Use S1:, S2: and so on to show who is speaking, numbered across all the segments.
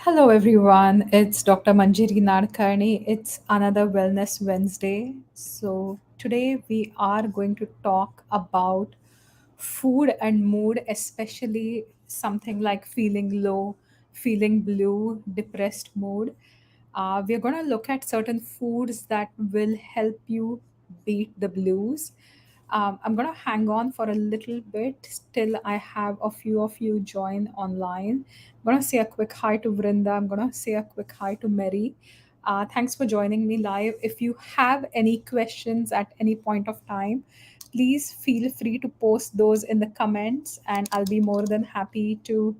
S1: Hello, everyone. It's Dr. Manjiri Nadkarni. It's another Wellness Wednesday. So, today we are going to talk about food and mood, especially something like feeling low, feeling blue, depressed mood. We're going to look at certain foods that will help you beat the blues. I'm going to hang on for a little bit till I have a few of you join online. I'm going to say a quick hi to Vrinda. I'm going to say a quick hi to Mary. Thanks for joining me live. If you have any questions at any point of time, please feel free to post those in the comments, and I'll be more than happy to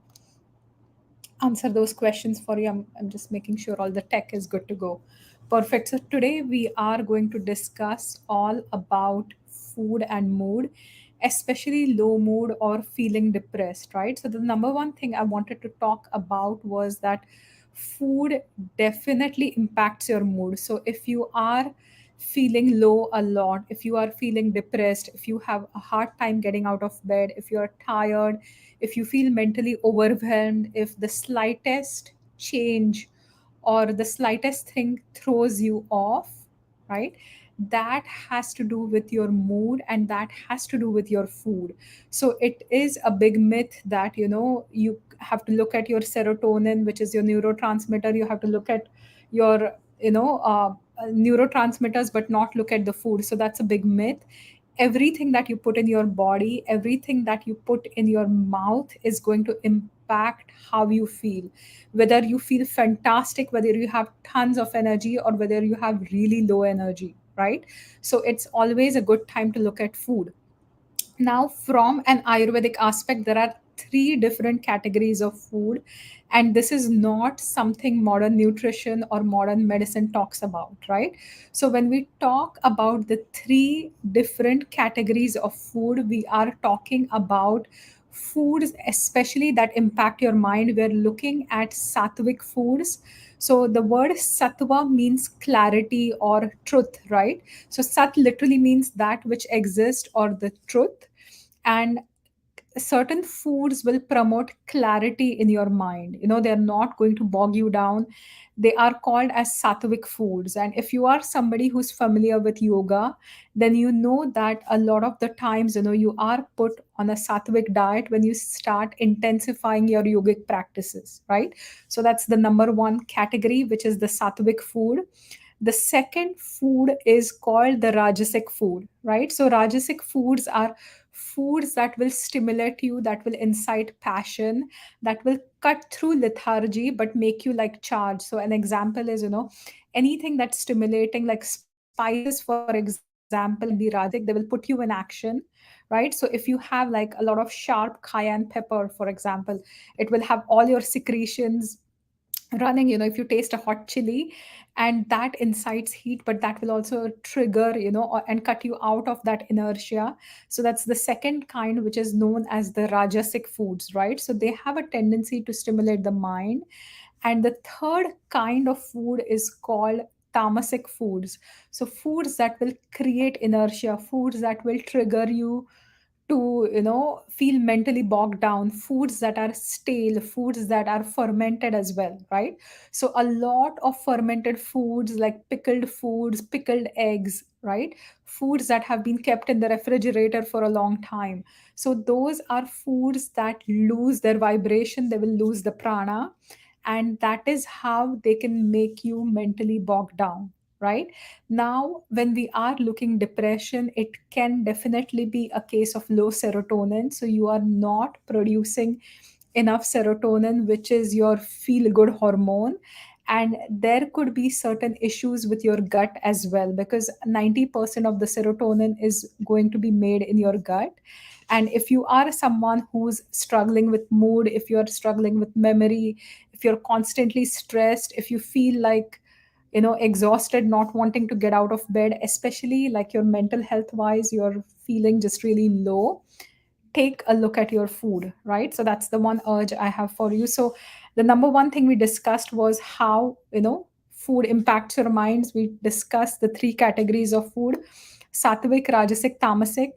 S1: answer those questions for you. I'm just making sure all the tech is good to go. Perfect. So today we are going to discuss all about food and mood, especially low mood or feeling depressed, right? So the number one thing I wanted to talk about was that food definitely impacts your mood. So if you are feeling low a lot, if you are feeling depressed, if you have a hard time getting out of bed, if you are tired, if you feel mentally overwhelmed, if the slightest change or the slightest thing throws you off, right? That has to do with your mood and that has to do with your food. So it is a big myth that, you have to look at your serotonin, which is your neurotransmitter. You have to look at your, neurotransmitters, but not look at the food. So that's a big myth. Everything that you put in your body, everything that you put in your mouth is going to impact how you feel. Whether you feel fantastic, whether you have tons of energy, or whether you have really low energy, right? So it's always a good time to look at food. Now, from an Ayurvedic aspect, there are three different categories of food, and this is not something modern nutrition or modern medicine talks about, right? So, when we talk about the three different categories of food, we are talking about foods, especially that impact your mind. We're looking at sattvic foods. So, the word sattva means clarity or truth, right? So, sat literally means that which exists or the truth, and certain foods will promote clarity in your mind. They're not going to bog you down. They are called as sattvic foods. And if you are somebody who's familiar with yoga, then you know that a lot of the times, you are put on a sattvic diet when you start intensifying your yogic practices, right? So that's the number one category, which is the sattvic food. The second food is called the rajasic food, right? So rajasic foods are foods that will stimulate you, that will incite passion, that will cut through lethargy but make you like charged. So an example is, anything that's stimulating, like spices, for example, can be rajasic. They will put you in action, right? So if you have like a lot of sharp cayenne pepper, for example, it will have all your secretions running. If you taste a hot chili, and that incites heat, but that will also trigger, and cut you out of that inertia. So that's the second kind, which is known as the rajasic foods, right? So they have a tendency to stimulate the mind. And the third kind of food is called tamasic foods. So foods that will create inertia, foods that will trigger you to, feel mentally bogged down, foods that are stale, foods that are fermented as well, right? So a lot of fermented foods, like pickled foods, pickled eggs, right? Foods that have been kept in the refrigerator for a long time. So those are foods that lose their vibration, they will lose the prana, and that is how they can make you mentally bogged down, right? Now, when we are looking depression, it can definitely be a case of low serotonin. So you are not producing enough serotonin, which is your feel good hormone. And there could be certain issues with your gut as well, because 90% of the serotonin is going to be made in your gut. And if you are someone who's struggling with mood, if you're struggling with memory, if you're constantly stressed, if you feel like, exhausted, not wanting to get out of bed, especially like your mental health wise, you're feeling just really low, take a look at your food, right? So that's the one urge I have for you. So the number one thing we discussed was how, food impacts your minds. We discussed the three categories of food: sattvic, rajasic, tamasic.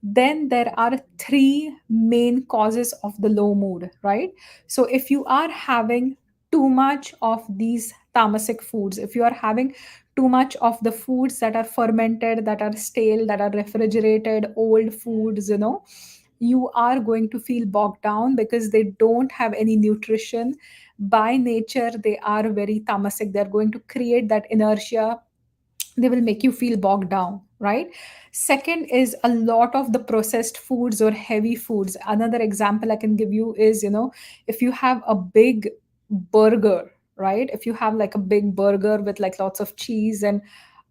S1: Then there are three main causes of the low mood, right? So if you are having too much of these tamasic foods, if you are having too much of the foods that are fermented, that are stale, that are refrigerated, old foods, you are going to feel bogged down because they don't have any nutrition. By nature, they are very tamasic. They're going to create that inertia. They will make you feel bogged down, right? Second is a lot of the processed foods or heavy foods. Another example I can give you is, if you have a big burger, right? If you have like a big burger with like lots of cheese and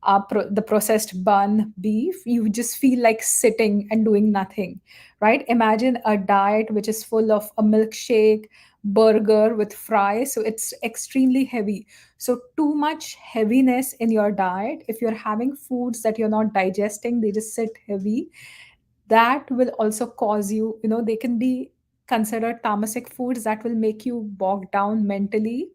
S1: the processed bun beef, you just feel like sitting and doing nothing, right? Imagine a diet which is full of a milkshake, burger with fries, so it's extremely heavy. So too much heaviness in your diet, if you're having foods that you're not digesting, they just sit heavy, that will also cause you, they can be considered tamasic foods that will make you bogged down mentally.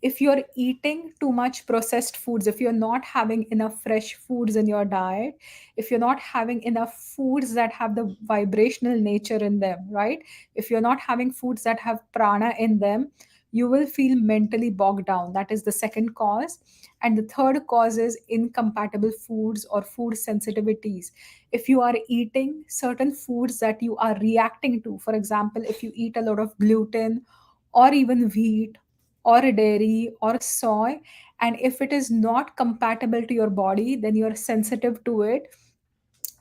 S1: If you're eating too much processed foods, if you're not having enough fresh foods in your diet, if you're not having enough foods that have the vibrational nature in them, right? If you're not having foods that have prana in them, you will feel mentally bogged down. That is the second cause. And the third cause is incompatible foods or food sensitivities. If you are eating certain foods that you are reacting to, for example, if you eat a lot of gluten or even wheat or dairy or soy, and if it is not compatible to your body, then you are sensitive to it,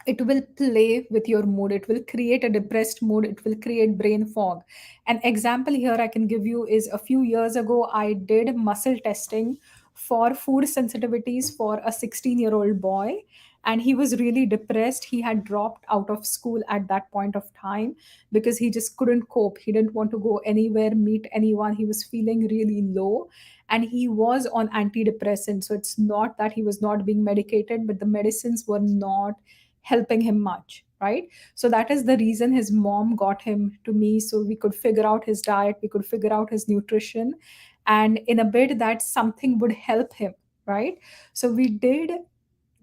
S1: it will play with your mood. It will create a depressed mood. It will create brain fog. An example here I can give you is, a few years ago I did muscle testing for food sensitivities for a 16-year-old boy, and he was really depressed. He had dropped out of school at that point of time because he just couldn't cope. He didn't want to go anywhere, meet anyone. He was feeling really low, and he was on antidepressants. So it's not that he was not being medicated, but the medicines were not helping him much, right? So that is the reason his mom got him to me, so we could figure out his diet, we could figure out his nutrition, and in a bit that something would help him, right? So we did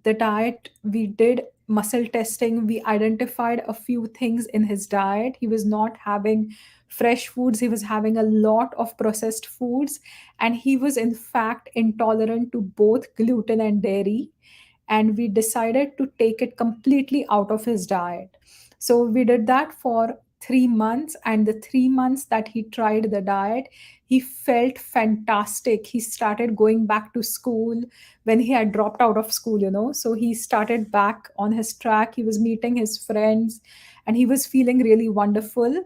S1: the diet, we did muscle testing, we identified a few things in his diet. He was not having fresh foods, he was having a lot of processed foods, and he was in fact intolerant to both gluten and dairy. And we decided to take it completely out of his diet. So we did that for 3 months, and the 3 months that he tried the diet, he felt fantastic. He started going back to school when he had dropped out of school, so he started back on his track. He was meeting his friends and he was feeling really wonderful.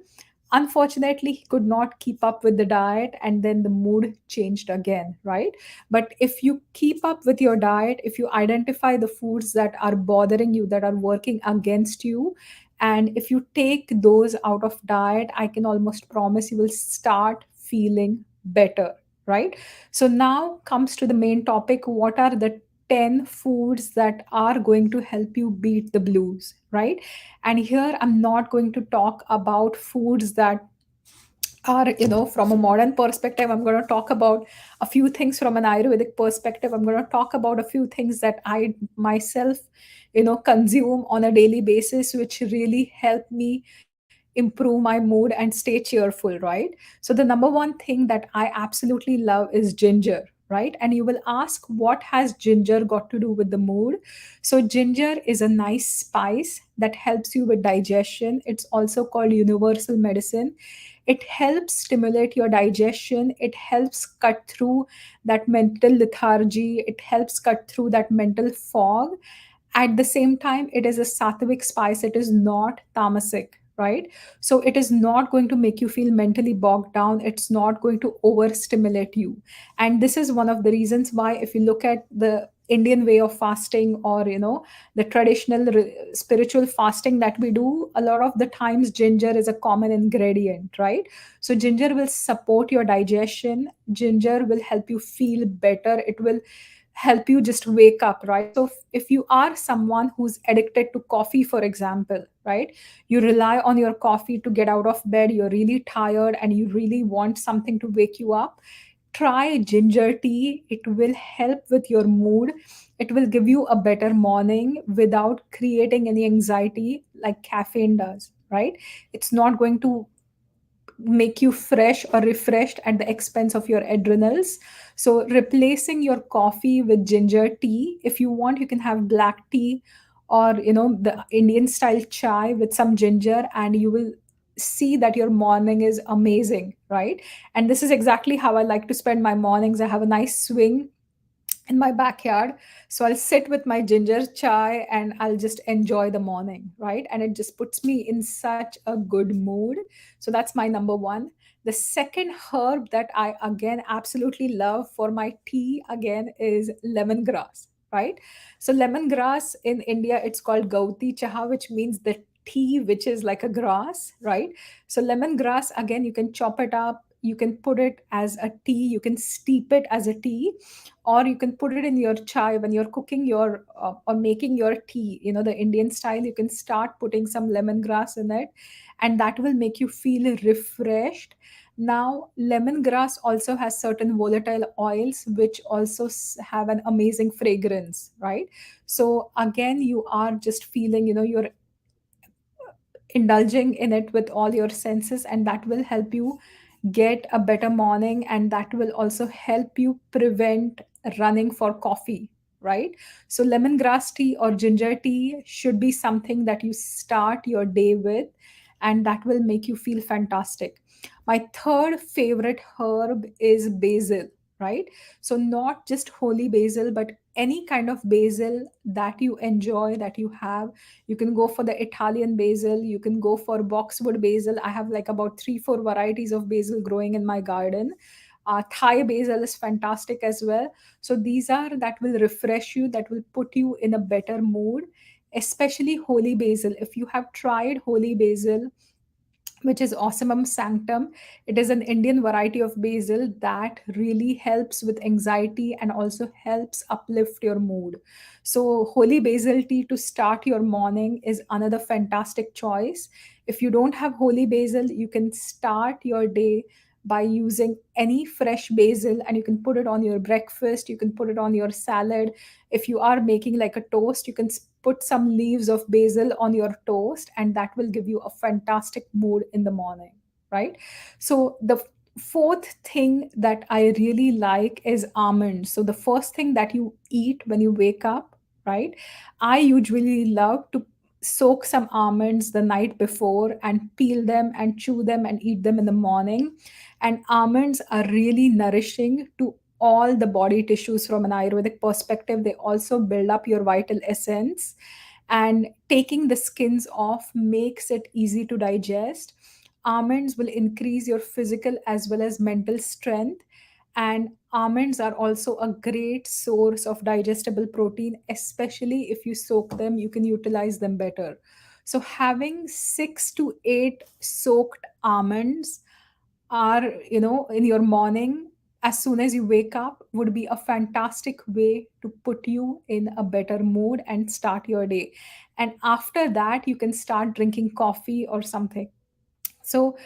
S1: Unfortunately, he could not keep up with the diet, and then the mood changed again, right? But if you keep up with your diet, if you identify the foods that are bothering you, that are working against you, and if you take those out of diet, I can almost promise you will start feeling better, right? So now comes to the main topic. What are the 10 foods that are going to help you beat the blues, right? And here I'm not going to talk about foods that are, from a modern perspective. I'm going to talk about a few things from an Ayurvedic perspective. I'm going to talk about a few things that I myself, consume on a daily basis, which really help me improve my mood and stay cheerful, right? So the number one thing that I absolutely love is ginger, right? And you will ask, what has ginger got to do with the mood? So ginger is a nice spice that helps you with digestion. It's also called universal medicine. It helps stimulate your digestion. It helps cut through that mental lethargy. It helps cut through that mental fog. At the same time, it is a sattvic spice. It is not tamasic, right? So it is not going to make you feel mentally bogged down. It's not going to overstimulate you. And this is one of the reasons why, if you look at the Indian way of fasting, or the traditional spiritual fasting that we do, a lot of the times ginger is a common ingredient, right? So ginger will support your digestion. Ginger will help you feel better. It will help you just wake up, right? So if you are someone who's addicted to coffee, for example, right, you rely on your coffee to get out of bed, you're really tired and you really want something to wake you up, try ginger tea. It will help with your mood. It will give you a better morning without creating any anxiety like caffeine does, right? It's not going to make you fresh or refreshed at the expense of your adrenals. So replacing your coffee with ginger tea. If you want, you can have black tea, or the Indian style chai with some ginger, and you will see that your morning is amazing, right? And this is exactly how I like to spend my mornings. I have a nice swing in my backyard. So I'll sit with my ginger chai and I'll just enjoy the morning, right? And it just puts me in such a good mood. So that's my number one. The second herb that I again absolutely love for my tea again is lemongrass, right? So lemongrass in India, it's called Gauti Chaha, which means the tea which is like a grass, right? So lemongrass, again, you can chop it up, you can put it as a tea, you can steep it as a tea, or you can put it in your chai when you're cooking your or making your tea, the Indian style. You can start putting some lemongrass in it, and that will make you feel refreshed. Now lemongrass also has certain volatile oils which also have an amazing fragrance, right? So again, you are just feeling, you're indulging in it with all your senses, and that will help you get a better morning, and that will also help you prevent running for coffee, right? So lemongrass tea or ginger tea should be something that you start your day with, and that will make you feel fantastic. My third favorite herb is basil, right? So not just holy basil, but any kind of basil that you enjoy, that you have. You can go for the Italian basil, you can go for boxwood basil. I have like about 3 4 varieties of basil growing in my garden. Thai basil is fantastic as well. So these are that will refresh you, that will put you in a better mood, especially holy basil. If you have tried holy basil, which is Osmum sanctum. It is an Indian variety of basil that really helps with anxiety and also helps uplift your mood. So, holy basil tea to start your morning is another fantastic choice. If you don't have holy basil, you can start your day by using any fresh basil, and you can put it on your breakfast, you can put it on your salad. If you are making like a toast, you can put some leaves of basil on your toast, and that will give you a fantastic mood in the morning, right? So the fourth thing that I really like is almonds. So the first thing that you eat when you wake up, right? I usually love to soak some almonds the night before and peel them and chew them and eat them in the morning. And almonds are really nourishing to all the body tissues from an Ayurvedic perspective. They also build up your vital essence, and taking the skins off makes it easy to digest. Almonds will increase your physical as well as mental strength. And almonds are also a great source of digestible protein, especially if you soak them, you can utilize them better. So, having 6 to 8 soaked almonds are, in your morning as soon as you wake up would be a fantastic way to put you in a better mood and start your day. And after that, you can start drinking coffee or something. So,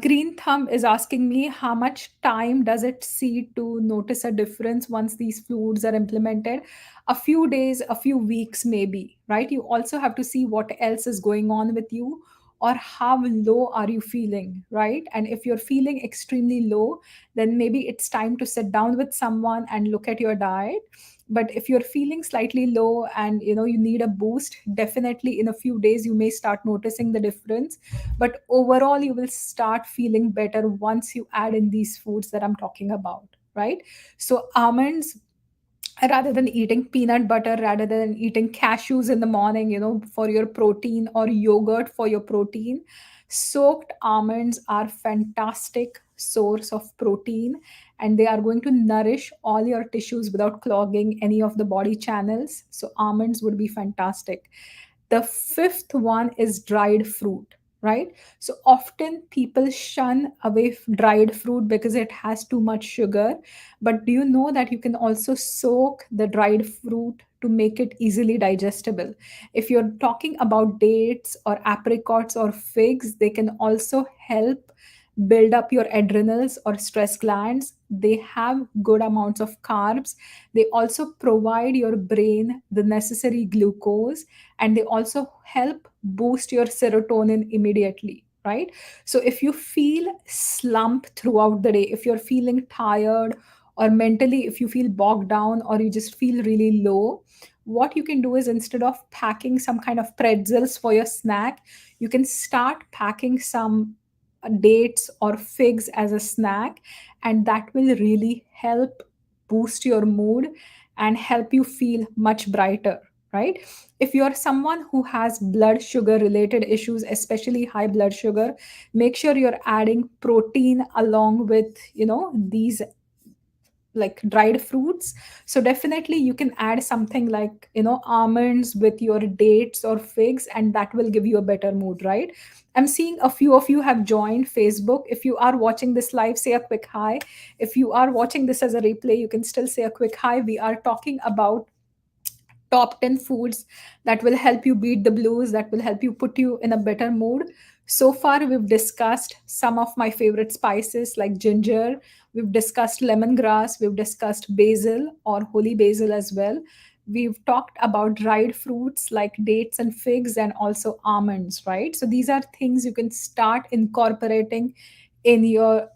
S1: Green Thumb is asking me how much time does it see to notice a difference once these foods are implemented? A few days, a few weeks, maybe, right? You also have to see what else is going on with you, or how low are you feeling, right? And if you're feeling extremely low, then maybe it's time to sit down with someone and look at your diet. But if you're feeling slightly low and you need a boost, definitely in a few days you may start noticing the difference. But overall, you will start feeling better once you add in these foods that I'm talking about, right? So almonds, rather than eating peanut butter, rather than eating cashews in the morning, for your protein, or yogurt for your protein, soaked almonds are fantastic source of protein, and they are going to nourish all your tissues without clogging any of the body channels. So almonds would be fantastic. The fifth one is dried fruit, right? So often people shun away dried fruit because it has too much sugar. But do you know that you can also soak the dried fruit to make it easily digestible? If you're talking about dates or apricots or figs, they can also help build up your adrenals or stress glands. They have good amounts of carbs. They also provide your brain the necessary glucose, and they also help boost your serotonin immediately, right? So if you feel slump throughout the day, if you're feeling tired, or mentally if you feel bogged down, or you just feel really low, what you can do is, instead of packing some kind of pretzels for your snack, you can start packing some dates or figs as a snack, and that will really help boost your mood and help you feel much brighter, right? If you're someone who has blood sugar related issues, especially high blood sugar, make sure you're adding protein along with, these like dried fruits. So definitely you can add something like, almonds with your dates or figs, and that will give you a better mood, right? I'm seeing a few of you have joined Facebook. If you are watching this live, say a quick hi. If you are watching this as a replay, you can still say a quick hi. We are talking about top 10 foods that will help you beat the blues, that will help you put you in a better mood. So far, we've discussed some of my favorite spices like ginger, we've discussed lemongrass, we've discussed basil or holy basil as well. We've talked about dried fruits like dates and figs, and also almonds, right? So these are things you can start incorporating in your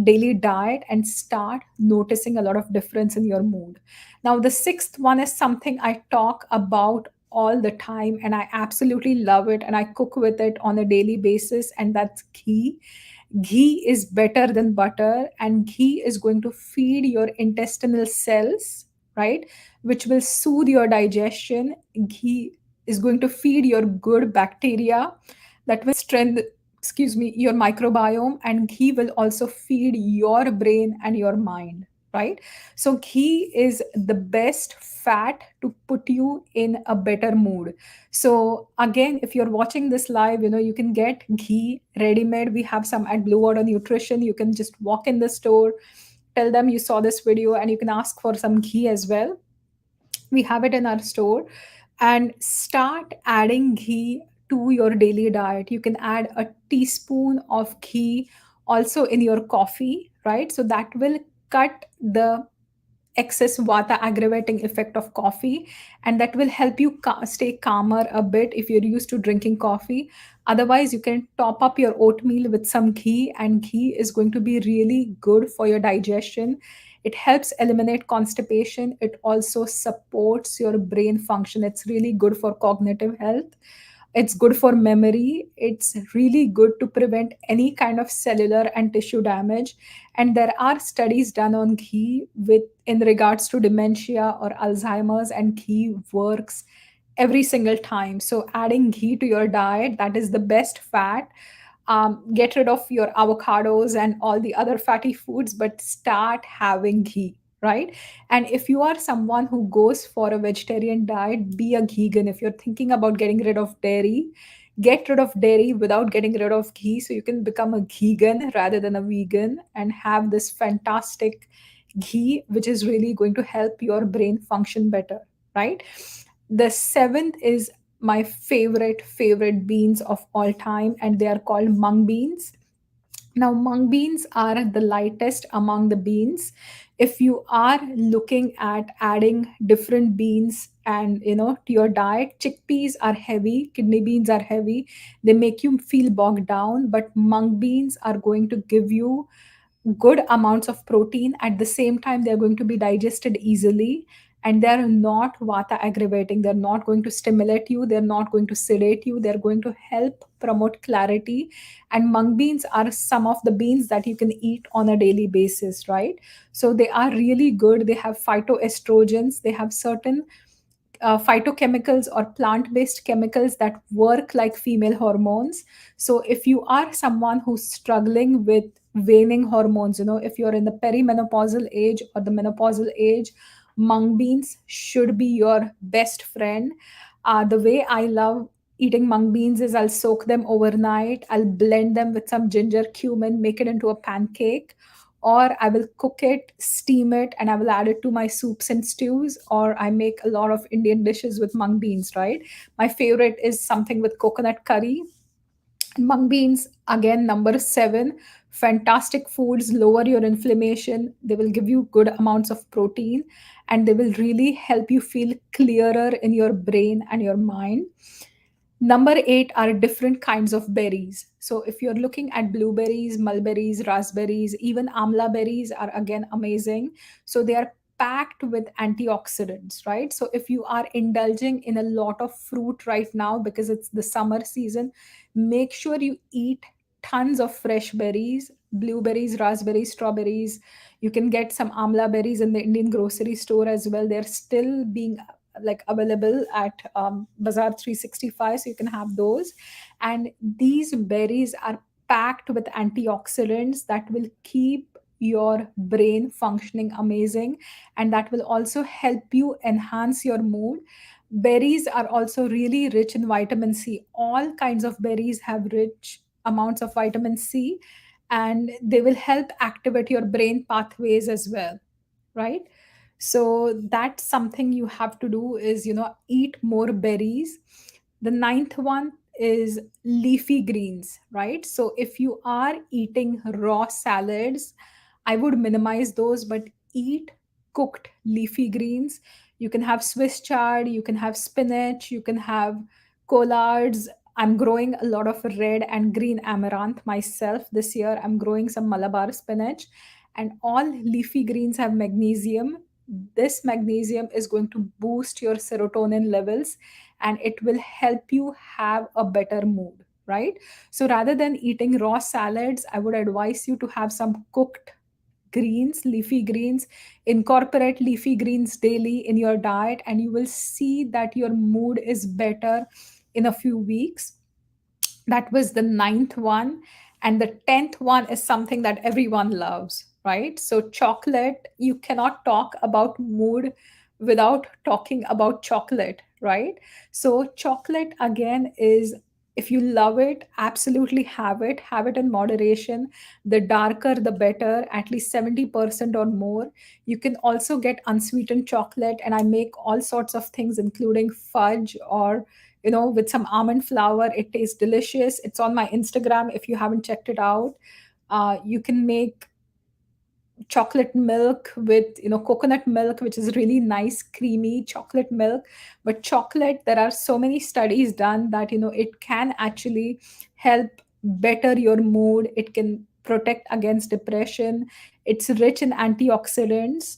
S1: daily diet and start noticing a lot of difference in your mood. Now, the sixth one is something I talk about all the time, and I absolutely love it, and I cook with it on a daily basis, and that's ghee. Ghee is better than butter, and ghee is going to feed your intestinal cells, right? Which will soothe your digestion. Ghee is going to feed your good bacteria that will strengthen, excuse me, your microbiome, and ghee will also feed your brain and your mind, right? So ghee is the best fat to put you in a better mood. So again, if you're watching this live, you can get ghee ready made. We have some at Blue Water Nutrition. You can just walk in the store, tell them you saw this video, and you can ask for some ghee as well. We have it in our store, and start adding ghee to your daily diet. You can add a teaspoon of ghee also in your coffee, right? So that will cut the excess vata aggravating effect of coffee, and that will help you stay calmer a bit if you're used to drinking coffee. Otherwise, you can top up your oatmeal with some ghee, and ghee is going to be really good for your digestion. It helps eliminate constipation. It also supports your brain function. It's really good for cognitive health. It's good for memory. It's really good to prevent any kind of cellular and tissue damage. And there are studies done on ghee with in regards to dementia or Alzheimer's, and ghee works every single time. So adding ghee to your diet, that is the best fat. Get rid of your avocados and all the other fatty foods, but start having ghee, right? And if you are someone who goes for a vegetarian diet, be a vegan. If you're thinking about getting rid of dairy, get rid of dairy without getting rid of ghee, so you can become a vegan rather than a vegan and have this fantastic ghee, which is really going to help your brain function better, right? The seventh is my favorite beans of all time, and they are called mung beans. Now, mung beans are the lightest among the beans. If you are looking at adding different beans and to your diet, chickpeas are heavy, kidney beans are heavy, they make you feel bogged down, but mung beans are going to give you good amounts of protein. At the same time, they're going to be digested easily, and they're not vata aggravating. They're not going to stimulate you, they're not going to sedate you, they're going to help promote clarity. And mung beans are some of the beans that you can eat on a daily basis, right? So they are really good. They have phytoestrogens, they have certain phytochemicals or plant based chemicals that work like female hormones. So if you are someone who's struggling with waning hormones, if you're in the perimenopausal age or the menopausal age, mung beans should be your best friend. The way I love eating mung beans is I'll soak them overnight, I'll blend them with some ginger, cumin, make it into a pancake, or I will cook it, steam it, and I will add it to my soups and stews. Or I make a lot of Indian dishes with mung beans, right? My favorite is something with coconut curry. Mung beans, again, number seven, fantastic foods, lower your inflammation. They will give you good amounts of protein, and they will really help you feel clearer in your brain and your mind. Number 8 are different kinds of berries. So if you're looking at blueberries, mulberries, raspberries, even amla berries are again amazing. So they are packed with antioxidants, right? So if you are indulging in a lot of fruit right now because it's the summer season, make sure you eat tons of fresh berries, blueberries, raspberries, strawberries. You can get some amla berries in the Indian grocery store as well. They're still being like available at Bazaar 365, so you can have those. And these berries are packed with antioxidants that will keep your brain functioning amazing, and that will also help you enhance your mood. Berries are also really rich in vitamin C. All kinds of berries have rich amounts of vitamin C, and they will help activate your brain pathways as well, right? So that's something you have to do is, eat more berries. The ninth one is leafy greens, right? So if you are eating raw salads, I would minimize those, but eat cooked leafy greens. You can have Swiss chard, you can have spinach, you can have collards. I'm growing a lot of red and green amaranth myself this year. I'm growing some Malabar spinach, and all leafy greens have magnesium. This magnesium is going to boost your serotonin levels, and it will help you have a better mood, right? So rather than eating raw salads, I would advise you to have some cooked greens, leafy greens. Incorporate leafy greens daily in your diet, and you will see that your mood is better in a few weeks. That was the ninth one. And the 10th one is something that everyone loves, right? So chocolate, you cannot talk about mood without talking about chocolate, right? So chocolate again is, if you love it, absolutely have it in moderation. The darker the better, at least 70% or more. You can also get unsweetened chocolate, and I make all sorts of things including fudge, or with some almond flour. It tastes delicious. It's on my Instagram if you haven't checked it out. You can make chocolate milk with coconut milk, which is really nice creamy chocolate milk. But chocolate, there are so many studies done that it can actually help better your mood. It can protect against depression. It's rich in antioxidants.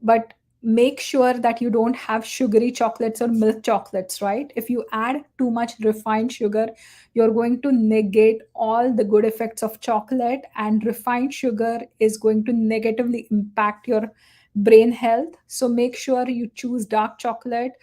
S1: But make sure that you don't have sugary chocolates or milk chocolates, right? If you add too much refined sugar, you're going to negate all the good effects of chocolate, and refined sugar is going to negatively impact your brain health. So make sure you choose dark chocolate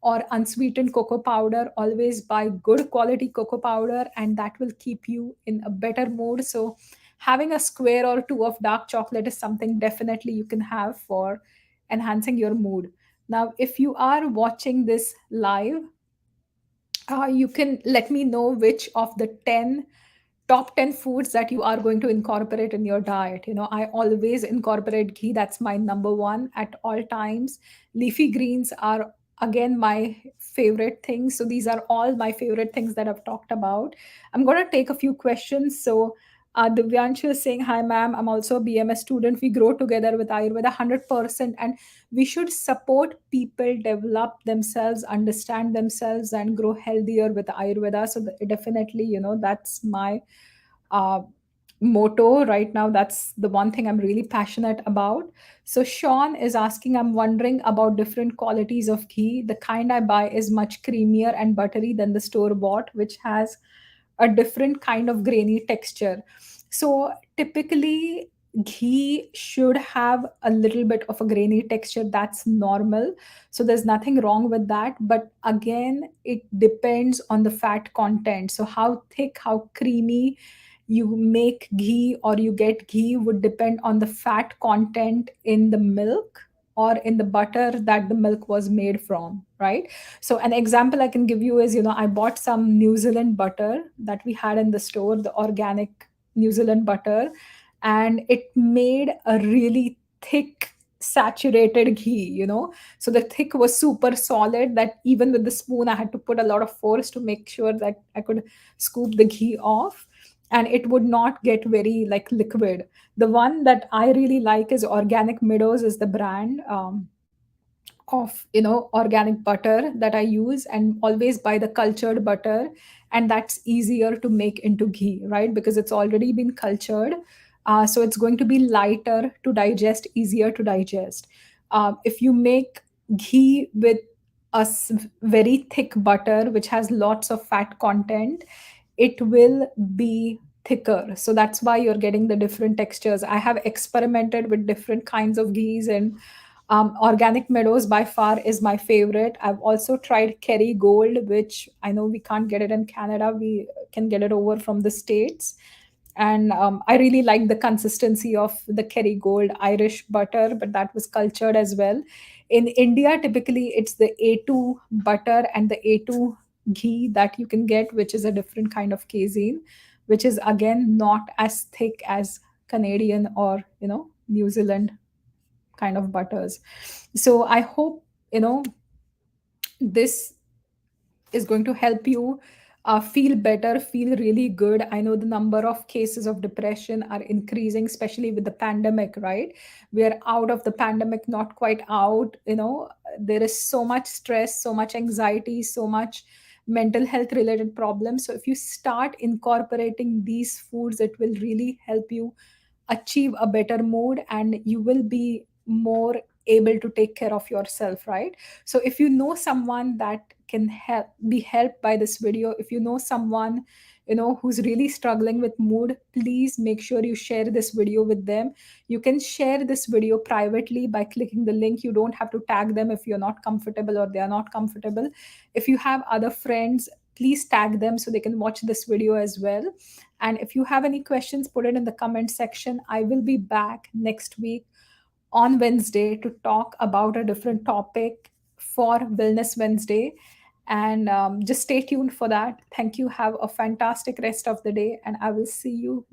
S1: or unsweetened cocoa powder. Always buy good quality cocoa powder, and that will keep you in a better mood. So having a square or two of dark chocolate is something definitely you can have for enhancing your mood. Now, if you are watching this live, you can let me know which of the 10 top 10 foods that you are going to incorporate in your diet. I always incorporate ghee. That's my number one at all times. Leafy greens are again my favorite things. So these are all my favorite things that I've talked about. I'm going to take a few questions. So Divyanshu is saying, hi ma'am, I'm also a BMS student. We grow together with Ayurveda 100%, and we should support people develop themselves, understand themselves, and grow healthier with Ayurveda. So definitely, that's my uh, motto right now. That's the one thing I'm really passionate about. So Sean is asking, I'm wondering about different qualities of ghee. The kind I buy is much creamier and buttery than the store bought, which has a different kind of grainy texture. So typically, ghee should have a little bit of a grainy texture. That's normal. So there's nothing wrong with that. But again, it depends on the fat content. So how thick, how creamy you make ghee or you get ghee would depend on the fat content in the milk or in the butter that the milk was made from, right? So an example I can give you is, I bought some New Zealand butter that we had in the store, the organic New Zealand butter, and it made a really thick saturated ghee, so the thick was super solid that even with the spoon I had to put a lot of force to make sure that I could scoop the ghee off, and it would not get very like liquid. The one that I really like is Organic Meadows is the brand. of organic butter that I use, and always buy the cultured butter, and that's easier to make into ghee, right? Because it's already been cultured. So it's going to be lighter to digest, easier to digest. If you make ghee with very thick butter which has lots of fat content, it will be thicker. So that's why you're getting the different textures. I have experimented with different kinds of ghees, and Organic Meadows by far is my favorite. I've also tried Kerry Gold, which I know we can't get it in Canada. We can get it over from the States. And I really like the consistency of the Kerry Gold Irish butter, but that was cultured as well. In India, typically it's the A2 butter and the A2 ghee that you can get, which is a different kind of casein, which is again not as thick as Canadian or New Zealand kind of butters. So I hope this is going to help you feel better, feel really good. I know the number of cases of depression are increasing, especially with the pandemic, right? We are out of the pandemic, not quite out. There is so much stress, so much anxiety, so much mental health related problems. So if you start incorporating these foods, it will really help you achieve a better mood, and you will be more able to take care of yourself, right? So if you know someone that can be helped by this video, if you know someone who's really struggling with mood, please make sure you share this video with them. You can share this video privately by clicking the link. You don't have to tag them if you're not comfortable or they are not comfortable. If you have other friends, please tag them so they can watch this video as well. And if you have any questions, put it in the comment section. I will be back next week on Wednesday to talk about a different topic for Wellness Wednesday. And just stay tuned for that. Thank you. Have a fantastic rest of the day, and I will see you